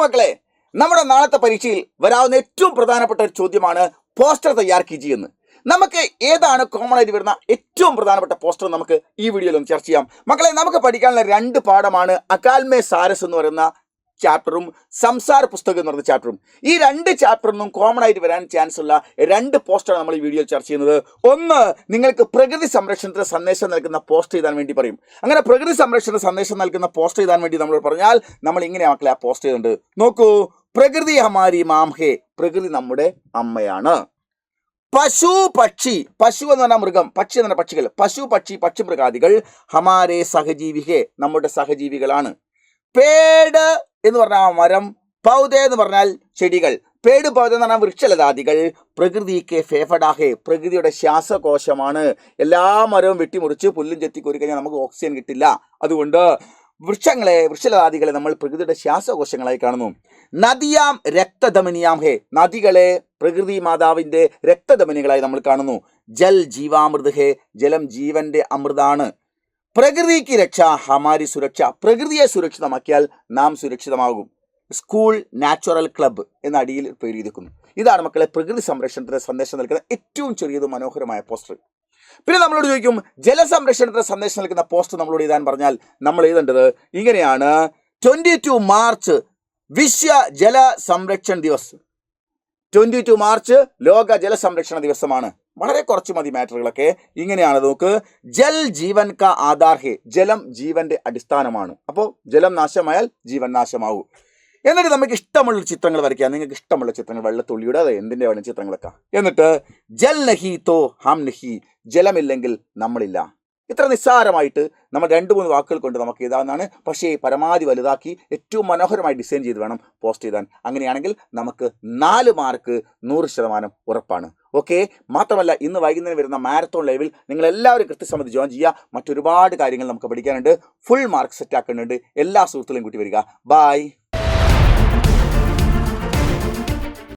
മക്കളെ, നമ്മുടെ നാളത്തെ പരീക്ഷയിൽ വരാവുന്ന ഏറ്റവും പ്രധാനപ്പെട്ട ഒരു ചോദ്യമാണ് പോസ്റ്റർ തയ്യാർ കീജിയെ എന്ന്. നമുക്ക് ഏതാണ് കോമൺ ആയിട്ട് വരുന്ന ഏറ്റവും പ്രധാനപ്പെട്ട പോസ്റ്റർ നമുക്ക് ഈ വീഡിയോയിൽ ഒന്ന് ചർച്ച ചെയ്യാം. മക്കളെ, നമുക്ക് പഠിക്കാനുള്ള 2 പാഠമാണ് അകാൽമേ സാരസ് എന്ന് പറയുന്ന ചാപ്റ്ററും സംസാര പുസ്തകം എന്ന് പറയുന്ന ചാപ്റ്ററും. ഈ 2 ചാപ്റ്ററിനും കോമൺ ആയിട്ട് വരാൻ ചാൻസ് ഉള്ള 2 പോസ്റ്ററാണ് നമ്മൾ ഈ വീഡിയോയിൽ ചർച്ച ചെയ്യുന്നത്. ഒന്ന്, നിങ്ങൾക്ക് പ്രകൃതി സംരക്ഷണത്തിന് സന്ദേശം നൽകുന്ന പോസ്റ്റ് എഴുതാൻ വേണ്ടി പറയും. അങ്ങനെ പ്രകൃതി സംരക്ഷണ സന്ദേശം നൽകുന്ന പോസ്റ്റ് എഴുതാൻ വേണ്ടി നമ്മൾ പറഞ്ഞാൽ നമ്മൾ ഇങ്ങനെ മക്കളെ ആ പോസ്റ്റ് ചെയ്തിട്ടുണ്ട്. നോക്കൂ, പ്രകൃതി ഹമാരി മാം ഹേ, പ്രകൃതി നമ്മുടെ അമ്മയാണ്. പശു പക്ഷി, പശു എന്ന് പറഞ്ഞാൽ മൃഗം, പക്ഷി എന്ന് പറഞ്ഞാൽ പക്ഷികൾ, പശു പക്ഷി പക്ഷി മൃഗാദികൾ ഹമാരെ സഹജീവി ഹേ, നമ്മുടെ സഹജീവികളാണ്. പേട് എന്ന് പറഞ്ഞാൽ മരം, പൗധ എന്ന് പറഞ്ഞാൽ ചെടികൾ, പേട് പൗധ എന്ന് പറഞ്ഞാൽ വൃക്ഷലതാദികൾ പ്രകൃതിക്ക് ഫേഫഡാഹേ, പ്രകൃതിയുടെ ശ്വാസകോശമാണ്. എല്ലാ മരവും വെട്ടിമുറിച്ച് പുല്ലും ചെത്തി കോരി കഴിഞ്ഞാൽ നമുക്ക് ഓക്സിജൻ കിട്ടില്ല. അതുകൊണ്ട് വൃക്ഷലതാദികളെ നമ്മൾ പ്രകൃതിയുടെ ശ്വാസകോശങ്ങളായി കാണുന്നു. നദിയാം രക്തധമനിയാം ഹേ, നദികളെ പ്രകൃതി മാതാവിന്റെ രക്തധമനികളായി നമ്മൾ കാണുന്നു. ജൽ ജീവാമൃത് ഹേ, ജലം ജീവന്റെ അമൃതാണ്. പ്രകൃതിക്ക് രക്ഷ ഹമാരി സുരക്ഷ, പ്രകൃതിയെ സുരക്ഷിതമാക്കിയാൽ നാം സുരക്ഷിതമാകും. സ്കൂൾ നാച്ചുറൽ ക്ലബ്ബ് എന്ന അടിയിൽ പേര് ചെയ്തിരിക്കുന്നു. ഇതാണ് മക്കളെ പ്രകൃതി സംരക്ഷണത്തിന് സന്ദേശം നൽകുന്ന ഏറ്റവും ചെറിയതും മനോഹരമായ പോസ്റ്റർ. പിന്നെ നമ്മളോട് ചോദിക്കും, ജലസംരക്ഷണത്തിന് സന്ദേശം നൽകുന്ന പോസ്റ്റർ നമ്മളോട് എഴുതാൻ പറഞ്ഞാൽ നമ്മൾ എഴുതേണ്ടത് ഇങ്ങനെയാണ്. 22 മാർച്ച് വിശ്വ ജല സംരക്ഷൺ ദിവസ്. 22 മാർച്ച് ലോക ജലസംരക്ഷണ ദിവസമാണ്. വളരെ കുറച്ച് മതി മാറ്ററുകളൊക്കെ. ഇങ്ങനെയാണ്, നോക്ക്, ജൽ ജീവൻ കാ ആധാർ ഹേ, ജലം ജീവന്റെ അടിസ്ഥാനമാണ്. അപ്പോൾ ജലം നാശമായാൽ ജീവൻ നാശമാവും. എന്നിട്ട് നമുക്ക് ഇഷ്ടമുള്ള ചിത്രങ്ങൾ വരയ്ക്കാം. നിങ്ങൾക്ക് ഇഷ്ടമുള്ള ചിത്രങ്ങൾ, വെള്ളത്തുള്ളിയുടെ അത് എന്തിൻ്റെ വേണം ചിത്രങ്ങളൊക്കെ. എന്നിട്ട് ജൽ നഹി തോ ഹം നഹി, ജലമില്ലെങ്കിൽ നമ്മളില്ല. ഇത്ര നിസ്സാരമായിട്ട് നമ്മൾ 2-3 വാക്കുകൾ കൊണ്ട് നമുക്ക് എഴുതാവുന്നതാണ്. പക്ഷേ പരമാവധി വലുതാക്കി ഏറ്റവും മനോഹരമായി ഡിസൈൻ ചെയ്ത് വേണം പോസ്റ്റ് ചെയ്താൻ. അങ്ങനെയാണെങ്കിൽ നമുക്ക് 4 മാർക്ക് 100% ഉറപ്പാണ്. ഓക്കെ. മാത്രമല്ല, ഇന്ന് വൈകുന്നേരം വരുന്ന മാരത്തോൺ ലൈവിൽ നിങ്ങൾ എല്ലാവരും കൃത്യസമയത്ത് ജോയിൻ ചെയ്യുക. മറ്റൊരുപാട് കാര്യങ്ങൾ നമുക്ക് പഠിക്കാനുണ്ട്. ഫുൾ മാർക്ക് സെറ്റ് ആക്കുന്നുണ്ട്. എല്ലാ സുഹൃത്തുക്കളെയും കൂട്ടി വരിക. ബൈ.